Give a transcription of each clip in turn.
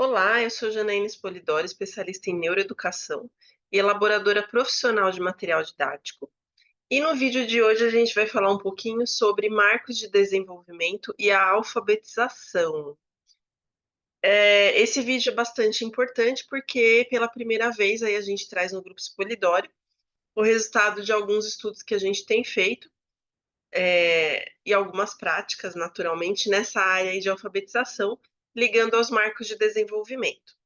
Olá, eu sou Janaína Spolidoro, especialista em neuroeducação e elaboradora profissional de material didático. E no vídeo de hoje a gente vai falar um pouquinho sobre marcos de desenvolvimento e a alfabetização. Esse vídeo é bastante importante porque pela primeira vez aí a gente traz no Grupo Spolidoro o resultado de alguns estudos que a gente tem feito e algumas práticas, naturalmente, nessa área aí de alfabetização, ligando aos marcos de desenvolvimento.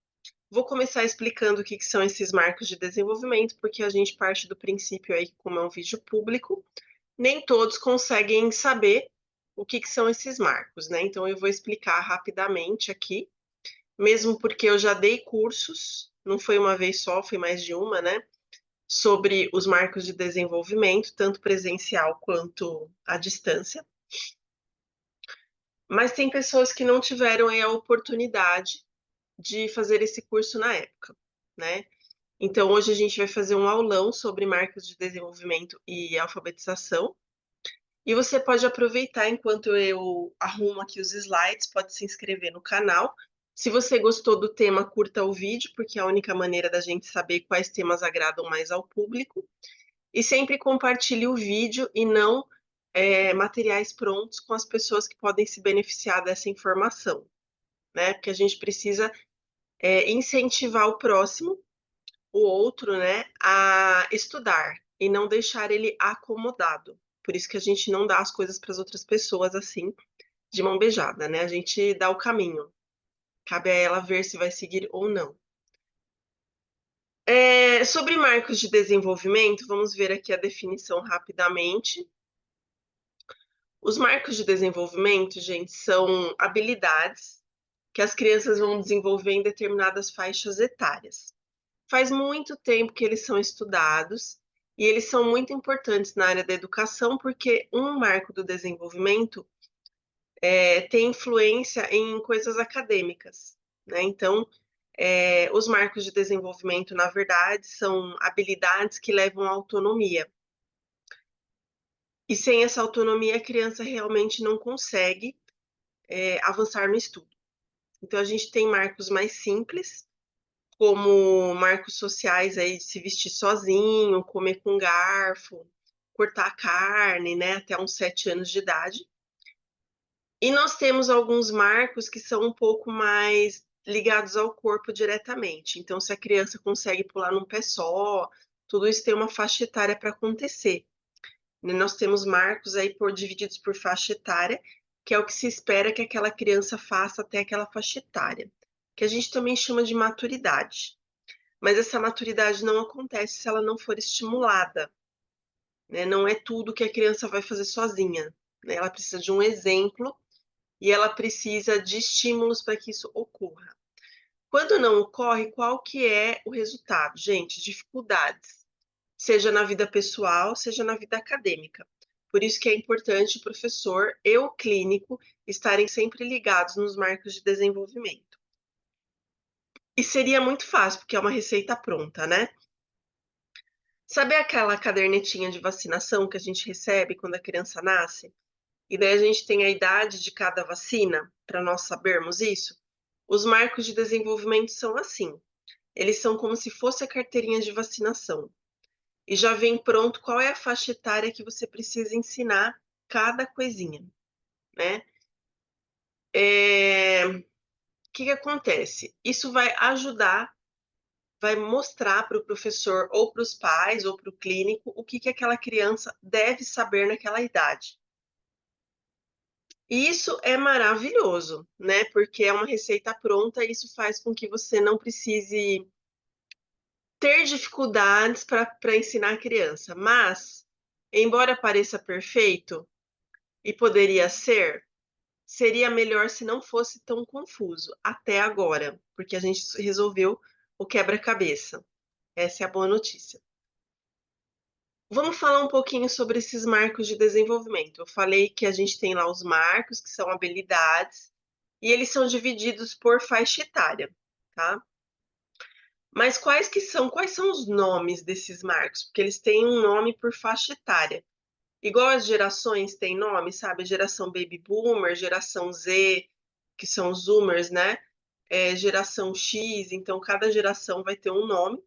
Vou começar explicando o que são esses marcos de desenvolvimento, porque a gente parte do princípio aí que, como é um vídeo público, nem todos conseguem saber o que são esses marcos, né? Então eu vou explicar rapidamente aqui, mesmo porque eu já dei cursos, não foi uma vez só, foi mais de uma, né? Sobre os marcos de desenvolvimento, tanto presencial quanto à distância. Mas tem pessoas que não tiveram aí a oportunidade de fazer esse curso na época, né? Então, hoje a gente vai fazer um aulão sobre marcos de desenvolvimento e alfabetização. E você pode aproveitar enquanto eu arrumo aqui os slides, pode se inscrever no canal. Se você gostou do tema, curta o vídeo, porque é a única maneira da gente saber quais temas agradam mais ao público. E sempre compartilhe o vídeo e não materiais prontos com as pessoas que podem se beneficiar dessa informação, né? Porque a gente precisa incentivar o próximo, o outro, né, a estudar e não deixar ele acomodado. Por isso que a gente não dá as coisas para as outras pessoas assim, de mão beijada, né? A gente dá o caminho. Cabe a ela ver se vai seguir ou não. Sobre marcos de desenvolvimento, vamos ver aqui a definição rapidamente. Os marcos de desenvolvimento, gente, são habilidades que as crianças vão desenvolver em determinadas faixas etárias. Faz muito tempo que eles são estudados e eles são muito importantes na área da educação porque um marco do desenvolvimento tem influência em coisas acadêmicas, né? Então, os marcos de desenvolvimento, na verdade, são habilidades que levam à autonomia. E sem essa autonomia, a criança realmente não consegue avançar no estudo. Então, a gente tem marcos mais simples, como marcos sociais aí de se vestir sozinho, comer com garfo, cortar carne, né, até uns 7 anos de idade. E nós temos alguns marcos que são um pouco mais ligados ao corpo diretamente. Então, se a criança consegue pular num pé só, tudo isso tem uma faixa etária para acontecer. Nós temos marcos aí divididos por faixa etária, que é o que se espera que aquela criança faça até aquela faixa etária, que a gente também chama de maturidade. Mas essa maturidade não acontece se ela não for estimulada, né? Não é tudo que a criança vai fazer sozinha, né? Ela precisa de um exemplo e ela precisa de estímulos para que isso ocorra. Quando não ocorre, qual que é o resultado? Gente, dificuldades, seja na vida pessoal, seja na vida acadêmica. Por isso que é importante o professor e o clínico estarem sempre ligados nos marcos de desenvolvimento. E seria muito fácil, porque é uma receita pronta, né? Sabe aquela cadernetinha de vacinação que a gente recebe quando a criança nasce? E daí a gente tem a idade de cada vacina, para nós sabermos isso? Os marcos de desenvolvimento são assim. Eles são como se fosse a carteirinha de vacinação. E já vem pronto qual é a faixa etária que você precisa ensinar cada coisinha, né? O que acontece? Isso vai ajudar, vai mostrar para o professor ou para os pais ou para o clínico o que aquela criança deve saber naquela idade. E isso é maravilhoso, né? Porque é uma receita pronta e isso faz com que você não precise ter dificuldades para ensinar a criança. Mas, embora pareça perfeito, e poderia ser, seria melhor se não fosse tão confuso até agora, porque a gente resolveu o quebra-cabeça. Essa é a boa notícia. Vamos falar um pouquinho sobre esses marcos de desenvolvimento. Eu falei que a gente tem lá os marcos, que são habilidades, e eles são divididos por faixa etária, tá? Mas quais são os nomes desses marcos? Porque eles têm um nome por faixa etária. Igual as gerações têm nome, sabe? Geração Baby Boomer, geração Z, que são os Zoomers, né? geração X, então cada geração vai ter um nome,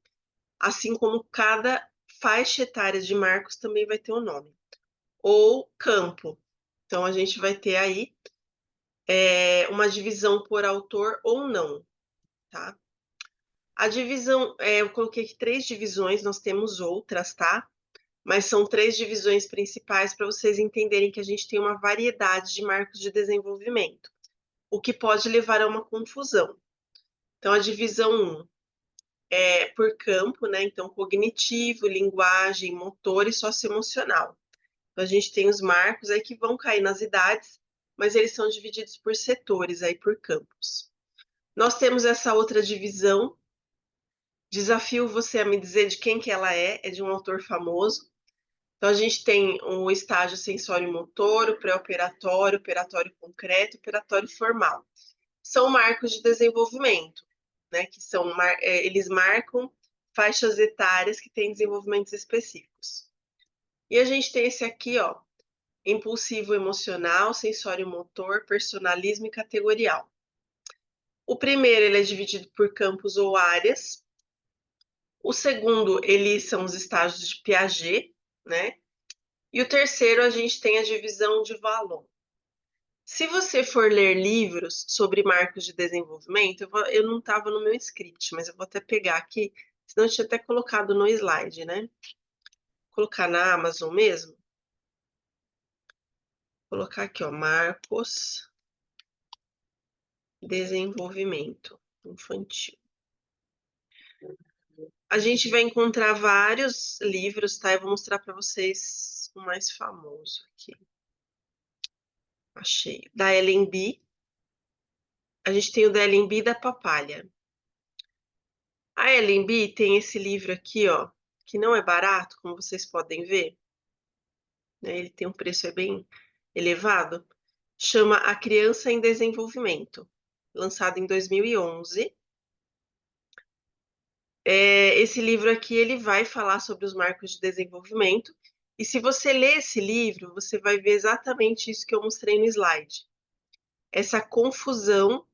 assim como cada faixa etária de marcos também vai ter um nome. Ou campo. Então a gente vai ter aí uma divisão por autor ou não, tá? A divisão, eu coloquei aqui 3 divisões, nós temos outras, tá? Mas são 3 divisões principais para vocês entenderem que a gente tem uma variedade de marcos de desenvolvimento, o que pode levar a uma confusão. Então, a divisão 1 é por campo, né? Então, cognitivo, linguagem, motor e socioemocional. Então, a gente tem os marcos aí que vão cair nas idades, mas eles são divididos por setores aí, por campos. Nós temos essa outra divisão. Desafio você a me dizer de quem que ela é de um autor famoso. Então, a gente tem o estágio sensório-motor, o pré-operatório, operatório concreto, operatório formal. São marcos de desenvolvimento, né? Que são, eles marcam faixas etárias que têm desenvolvimentos específicos. E a gente tem esse aqui, ó, impulsivo emocional, sensório-motor, personalismo e categorial. O primeiro, ele é dividido por campos ou áreas. O segundo, eles são os estágios de Piaget, né? E o terceiro, a gente tem a divisão de Vallon. Se você for ler livros sobre marcos de desenvolvimento, eu não estava no meu script, mas eu vou até pegar aqui, senão eu tinha até colocado no slide, né? Vou colocar na Amazon mesmo. Vou colocar aqui, ó, Marcos Desenvolvimento Infantil. A gente vai encontrar vários livros, tá? Eu vou mostrar para vocês o mais famoso aqui. Achei. Da Ellen B. A gente tem o da Ellen B e da Papalha. A Ellen B tem esse livro aqui, ó, que não é barato, como vocês podem ver, né? Ele tem um preço bem elevado. Chama A Criança em Desenvolvimento, lançado em 2011. Esse livro aqui, ele vai falar sobre os marcos de desenvolvimento. E se você ler esse livro, você vai ver exatamente isso que eu mostrei no slide. Essa confusão,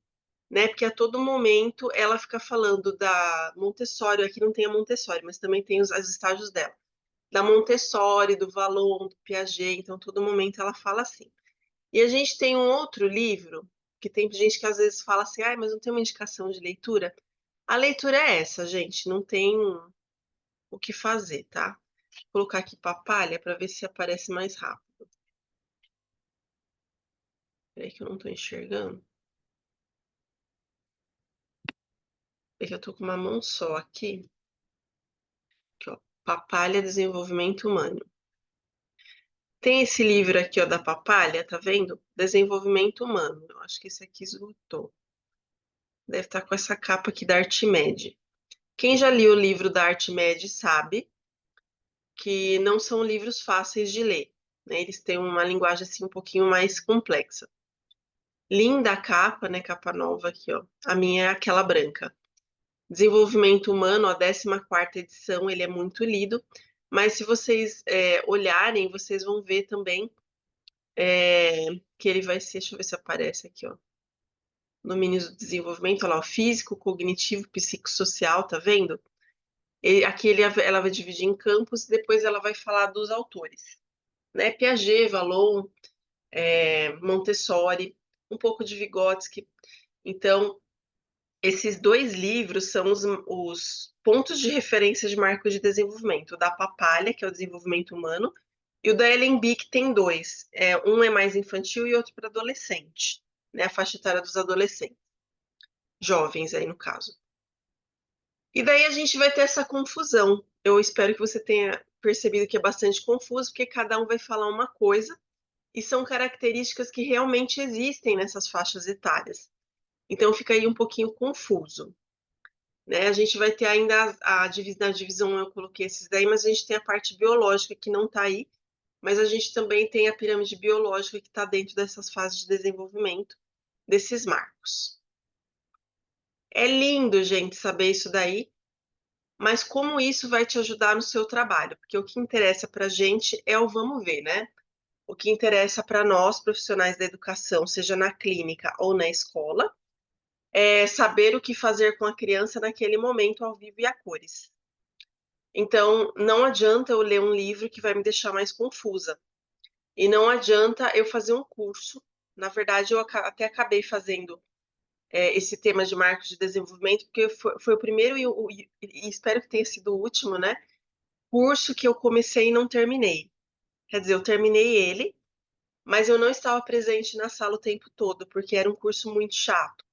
né? Porque a todo momento ela fica falando da Montessori, aqui não tem a Montessori, mas também tem os estágios dela. Da Montessori, do Vallon, do Piaget, então todo momento ela fala assim. E a gente tem um outro livro, que tem gente que às vezes fala assim, ah, mas não tem uma indicação de leitura. A leitura é essa, gente, não tem o que fazer, tá? Vou colocar aqui Papalha para ver se aparece mais rápido. Peraí que eu não tô enxergando. É que eu tô com uma mão só aqui. Aqui, ó. Papalha Desenvolvimento Humano. Tem esse livro aqui, ó, da Papalha, tá vendo? Desenvolvimento Humano. Eu acho que esse aqui esgotou. Deve estar com essa capa aqui da Artimed. Quem já leu o livro da Artimed sabe que não são livros fáceis de ler, né? Eles têm uma linguagem assim um pouquinho mais complexa. Linda a capa, né? Capa nova aqui, ó. A minha é aquela branca. Desenvolvimento Humano, a 14ª edição, ele é muito lido, mas se vocês olharem, vocês vão ver também que ele vai ser, deixa eu ver se aparece aqui, ó. Domínios do desenvolvimento, olha lá, ó, físico, cognitivo, psicossocial, tá vendo? Aqui ela vai dividir em campos e depois ela vai falar dos autores, né? Piaget, Vallon, Montessori, um pouco de Vygotsky. Então, esses 2 livros são os pontos de referência de marcos de desenvolvimento. O da Papalha, que é o desenvolvimento humano, e o da Ellen B, que tem 2. Um é mais infantil e outro para adolescente, né? A faixa etária dos adolescentes, jovens aí no caso. E daí a gente vai ter essa confusão. Eu espero que você tenha percebido que é bastante confuso, porque cada um vai falar uma coisa, e são características que realmente existem nessas faixas etárias. Então fica aí um pouquinho confuso, né? A gente vai ter ainda na divisão, eu coloquei esses daí, mas a gente tem a parte biológica que não está aí, mas a gente também tem a pirâmide biológica que está dentro dessas fases de desenvolvimento desses marcos. É lindo, gente, saber isso daí, mas como isso vai te ajudar no seu trabalho? Porque o que interessa para a gente é o vamos ver, né? O que interessa para nós, profissionais da educação, seja na clínica ou na escola, é saber o que fazer com a criança naquele momento ao vivo e a cores. Então, não adianta eu ler um livro que vai me deixar mais confusa. E não adianta eu fazer um curso. Na verdade, eu até acabei fazendo esse tema de marcos de desenvolvimento, porque foi o primeiro e espero que tenha sido o último, né? Curso que eu comecei e não terminei. Quer dizer, eu terminei ele, mas eu não estava presente na sala o tempo todo, porque era um curso muito chato.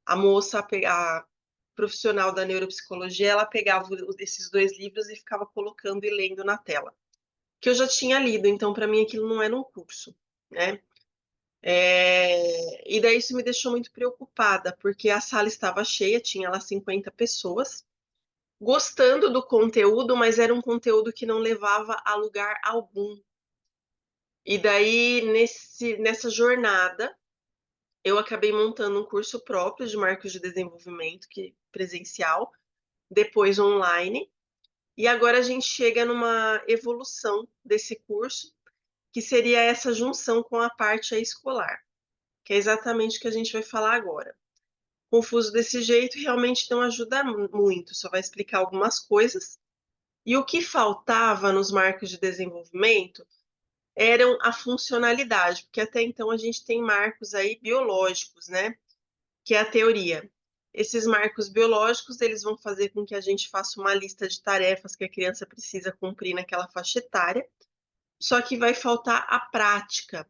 A moça, a profissional da neuropsicologia, ela pegava esses dois livros e ficava colocando e lendo na tela, que eu já tinha lido, então para mim aquilo não era um curso, né? E daí isso me deixou muito preocupada, porque a sala estava cheia, tinha lá 50 pessoas, gostando do conteúdo, mas era um conteúdo que não levava a lugar algum. E daí, nessa jornada, eu acabei montando um curso próprio de marcos de desenvolvimento, que presencial, depois online, e agora a gente chega numa evolução desse curso, que seria essa junção com a parte escolar, que é exatamente o que a gente vai falar agora. Confuso desse jeito realmente não ajuda muito, só vai explicar algumas coisas. E o que faltava nos marcos de desenvolvimento eram a funcionalidade, porque até então a gente tem marcos aí biológicos, né? Que é a teoria. Esses marcos biológicos, eles vão fazer com que a gente faça uma lista de tarefas que a criança precisa cumprir naquela faixa etária, só que vai faltar a prática,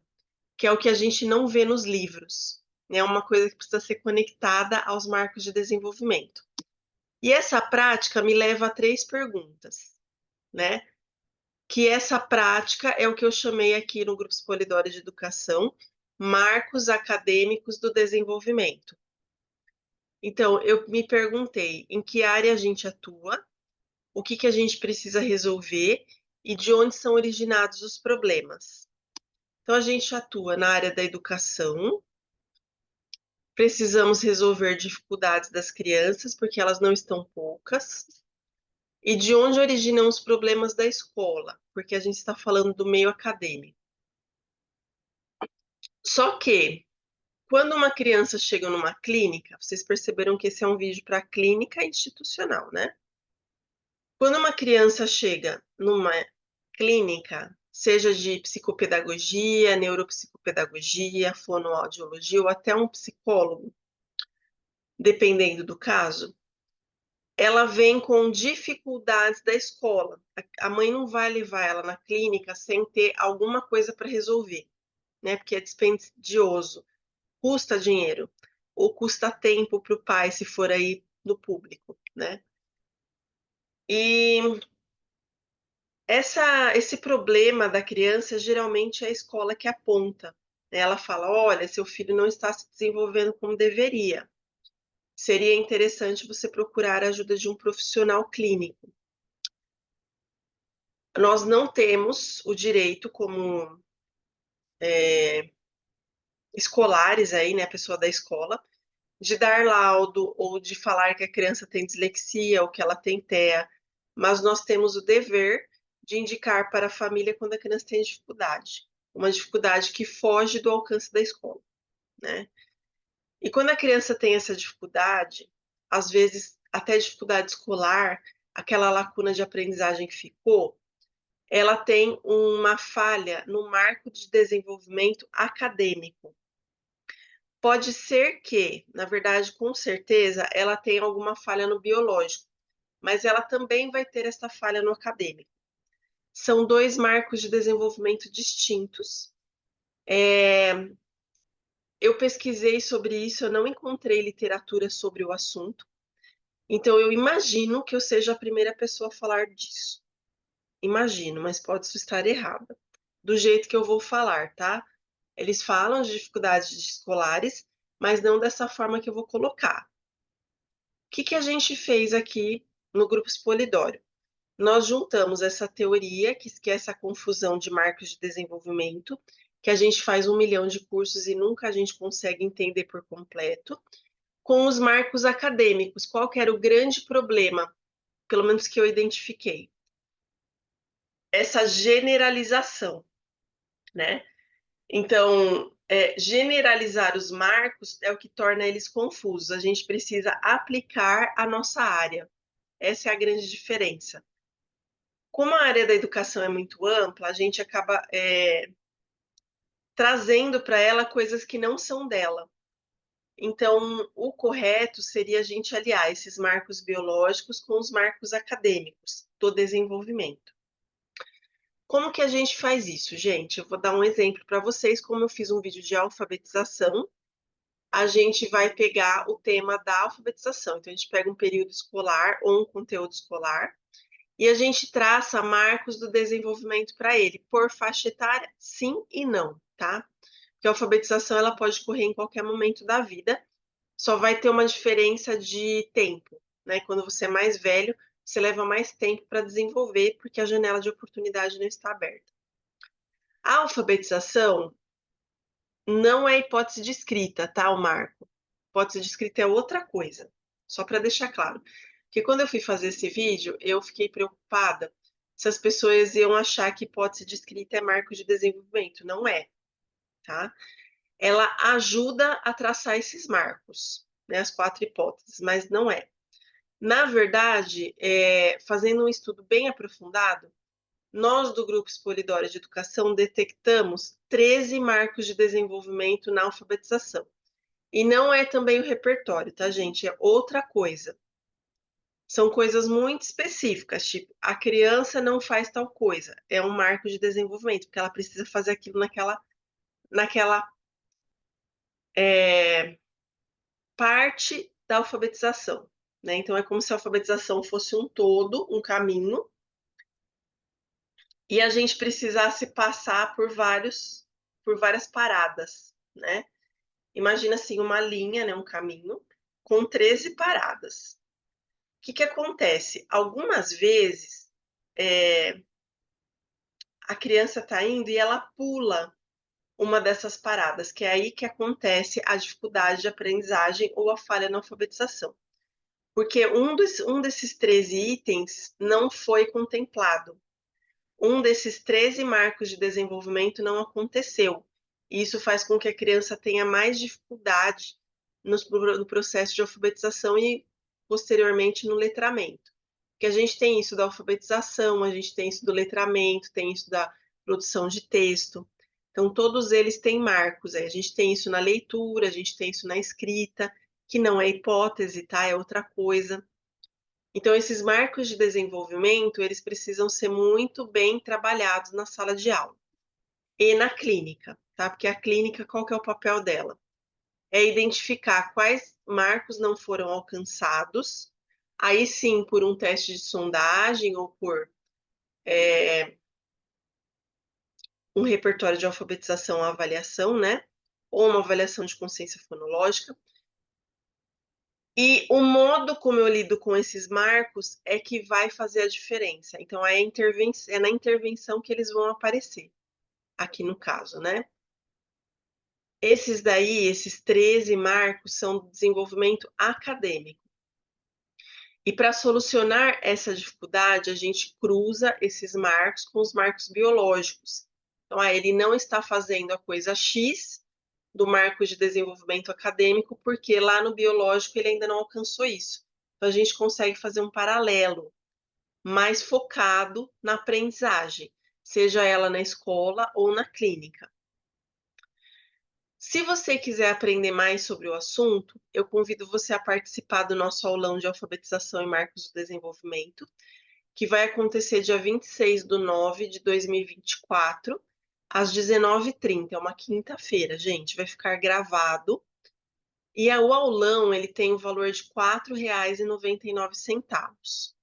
que é o que a gente não vê nos livros. É uma coisa que precisa ser conectada aos marcos de desenvolvimento. E essa prática me leva a três perguntas, né? Que essa prática é o que eu chamei aqui no Grupo Polidori de Educação, marcos acadêmicos do desenvolvimento. Então, eu me perguntei em que área a gente atua, o que a gente precisa resolver e de onde são originados os problemas. Então, a gente atua na área da educação, precisamos resolver dificuldades das crianças, porque elas não estão poucas, e de onde originam os problemas da escola, porque a gente está falando do meio acadêmico. Só que, quando uma criança chega numa clínica, vocês perceberam que esse é um vídeo para clínica institucional, né? Quando uma criança chega numa clínica, seja de psicopedagogia, neuropsicopedagogia, fonoaudiologia ou até um psicólogo, dependendo do caso, ela vem com dificuldades da escola. A mãe não vai levar ela na clínica sem ter alguma coisa para resolver, né? Porque é dispendioso, custa dinheiro, ou custa tempo para o pai, se for aí no público, né? E esse problema da criança geralmente é a escola que aponta, né? Ela fala: olha, seu filho não está se desenvolvendo como deveria. Seria interessante você procurar a ajuda de um profissional clínico. Nós não temos o direito, como escolares aí, né, a pessoa da escola, de dar laudo ou de falar que a criança tem dislexia ou que ela tem TEA, mas nós temos o dever de indicar para a família quando a criança tem dificuldade, uma dificuldade que foge do alcance da escola, né? E quando a criança tem essa dificuldade, às vezes até dificuldade escolar, aquela lacuna de aprendizagem que ficou, ela tem uma falha no marco de desenvolvimento acadêmico. Pode ser que, na verdade, com certeza, ela tenha alguma falha no biológico, mas ela também vai ter essa falha no acadêmico. São dois marcos de desenvolvimento distintos. Eu pesquisei sobre isso, eu não encontrei literatura sobre o assunto, então eu imagino que eu seja a primeira pessoa a falar disso. Imagino, mas pode estar errada. Do jeito que eu vou falar, tá? Eles falam de dificuldades escolares, mas não dessa forma que eu vou colocar. O que a gente fez aqui no Grupo Polidori? Nós juntamos essa teoria, que é essa confusão de marcos de desenvolvimento, que a gente faz 1 milhão de cursos e nunca a gente consegue entender por completo, com os marcos acadêmicos. Qual que era o grande problema, pelo menos que eu identifiquei? Essa generalização, né? Então, generalizar os marcos é o que torna eles confusos. A gente precisa aplicar a nossa área. Essa é a grande diferença. Como a área da educação é muito ampla, a gente acaba trazendo para ela coisas que não são dela. Então, o correto seria a gente aliar esses marcos biológicos com os marcos acadêmicos do desenvolvimento. Como que a gente faz isso, gente? Eu vou dar um exemplo para vocês, como eu fiz um vídeo de alfabetização, a gente vai pegar o tema da alfabetização. Então, a gente pega um período escolar ou um conteúdo escolar e a gente traça marcos do desenvolvimento para ele, por faixa etária, sim e não, tá? Porque a alfabetização ela pode ocorrer em qualquer momento da vida, só vai ter uma diferença de tempo, né? Quando você é mais velho, você leva mais tempo para desenvolver, porque a janela de oportunidade não está aberta. A alfabetização não é hipótese de escrita, tá, o marco? Hipótese de escrita é outra coisa, só para deixar claro. Porque quando eu fui fazer esse vídeo, eu fiquei preocupada se as pessoas iam achar que hipótese de escrita é marco de desenvolvimento. Não é, tá? Ela ajuda a traçar esses marcos, né, as 4 hipóteses, mas não é. Na verdade, fazendo um estudo bem aprofundado, nós do Grupo Expolidora de Educação detectamos 13 marcos de desenvolvimento na alfabetização. E não é também o repertório, tá, gente? É outra coisa. São coisas muito específicas, tipo, a criança não faz tal coisa. É um marco de desenvolvimento, porque ela precisa fazer aquilo naquela parte da alfabetização, né? Então, é como se a alfabetização fosse um todo, um caminho, e a gente precisasse passar por várias paradas, né? Imagina assim uma linha, né, um caminho com 13 paradas. O que acontece? Algumas vezes a criança está indo e ela pula uma dessas paradas, que é aí que acontece a dificuldade de aprendizagem ou a falha na alfabetização. Porque um desses 13 itens não foi contemplado. Um desses 13 marcos de desenvolvimento não aconteceu. E isso faz com que a criança tenha mais dificuldade no processo de alfabetização e, posteriormente, no letramento. Porque a gente tem isso da alfabetização, a gente tem isso do letramento, tem isso da produção de texto. Então, todos eles têm marcos. A gente tem isso na leitura, a gente tem isso na escrita, que não é hipótese, tá? É outra coisa. Então, esses marcos de desenvolvimento, eles precisam ser muito bem trabalhados na sala de aula e na clínica, tá? Porque a clínica, qual que é o papel dela? É identificar quais marcos não foram alcançados, aí sim, por um teste de sondagem ou por um repertório de alfabetização ou avaliação, né? Ou uma avaliação de consciência fonológica. E o modo como eu lido com esses marcos é que vai fazer a diferença. Então, é na intervenção que eles vão aparecer, aqui no caso, né? Esses 13 marcos são do desenvolvimento acadêmico. E para solucionar essa dificuldade, a gente cruza esses marcos com os marcos biológicos. Então, ele não está fazendo a coisa X do marco de desenvolvimento acadêmico, porque lá no biológico ele ainda não alcançou isso. Então, a gente consegue fazer um paralelo mais focado na aprendizagem, seja ela na escola ou na clínica. Se você quiser aprender mais sobre o assunto, eu convido você a participar do nosso aulão de alfabetização e marcos do desenvolvimento, que vai acontecer dia 26/9/2024, às 19h30. É uma quinta-feira, gente. Vai ficar gravado. E o aulão ele tem o valor de R$ 4,99.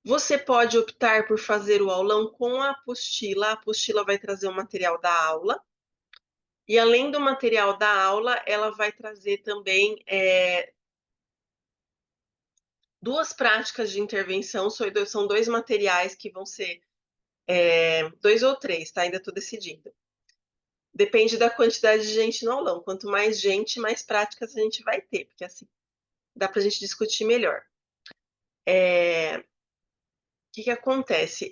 Você pode optar por fazer o aulão com a apostila. A apostila vai trazer o material da aula. E além do material da aula, ela vai trazer também 2 práticas de intervenção. São 2 materiais que vão ser 2 ou 3, tá? Ainda estou decidindo. Depende da quantidade de gente no aulão. Quanto mais gente, mais práticas a gente vai ter, porque assim dá para a gente discutir melhor. O que acontece?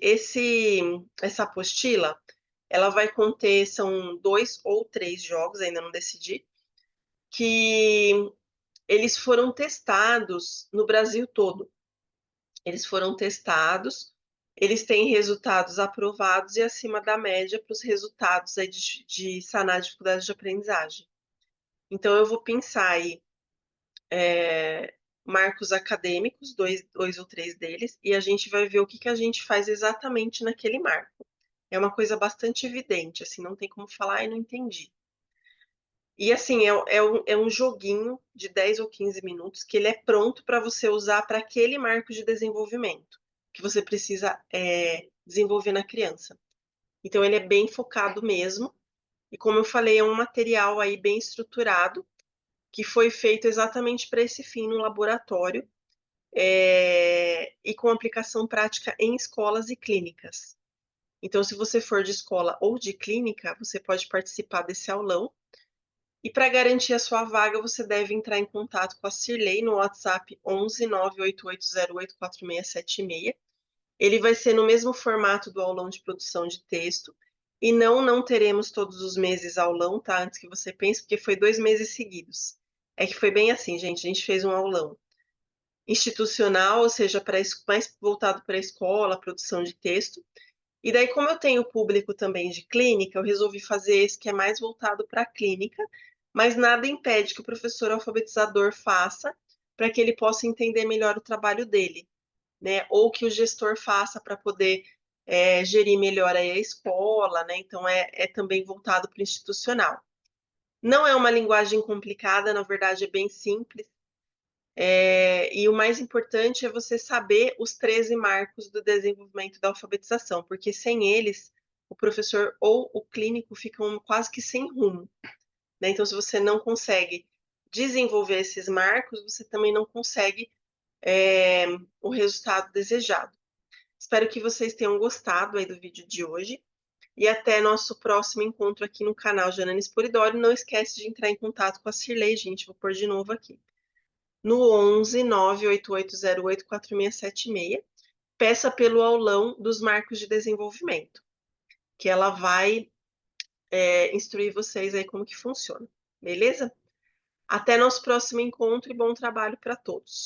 Essa apostila, ela vai conter, são 2 ou 3 jogos, ainda não decidi, que eles foram testados no Brasil todo. Eles foram testados, eles têm resultados aprovados e acima da média para os resultados aí de sanar dificuldades de aprendizagem. Então, eu vou pensar aí marcos acadêmicos, dois ou três deles, e a gente vai ver o que a gente faz exatamente naquele marco. É uma coisa bastante evidente, assim, não tem como falar, não entendi. E assim, é um joguinho de 10 ou 15 minutos que ele é pronto para você usar para aquele marco de desenvolvimento que você precisa desenvolver na criança. Então, ele é bem focado mesmo. E como eu falei, é um material aí bem estruturado, que foi feito exatamente para esse fim no laboratório, e com aplicação prática em escolas e clínicas. Então, se você for de escola ou de clínica, você pode participar desse aulão. E para garantir a sua vaga, você deve entrar em contato com a Cirlei no WhatsApp 11 988084676. Ele vai ser no mesmo formato do aulão de produção de texto. E não teremos todos os meses aulão, tá? Antes que você pense, porque foi 2 meses seguidos. É que foi bem assim, gente. A gente fez um aulão institucional, ou seja, mais voltado para a escola, produção de texto. E daí, como eu tenho público também de clínica, eu resolvi fazer esse que é mais voltado para a clínica, mas nada impede que o professor alfabetizador faça para que ele possa entender melhor o trabalho dele, né? Ou que o gestor faça para poder gerir melhor aí a escola, né? Então, é também voltado para o institucional. Não é uma linguagem complicada, na verdade, é bem simples. E o mais importante é você saber os 13 marcos do desenvolvimento da alfabetização, porque sem eles, o professor ou o clínico ficam quase que sem rumo, né? Então, se você não consegue desenvolver esses marcos, você também não consegue o resultado desejado. Espero que vocês tenham gostado aí do vídeo de hoje e até nosso próximo encontro aqui no canal Janaina Sporidori. Não esquece de entrar em contato com a Cirlei, gente, vou pôr de novo aqui no 11 98808 4676. Peça pelo aulão dos marcos de desenvolvimento, que ela vai instruir vocês aí como que funciona, beleza? Até nosso próximo encontro e bom trabalho para todos.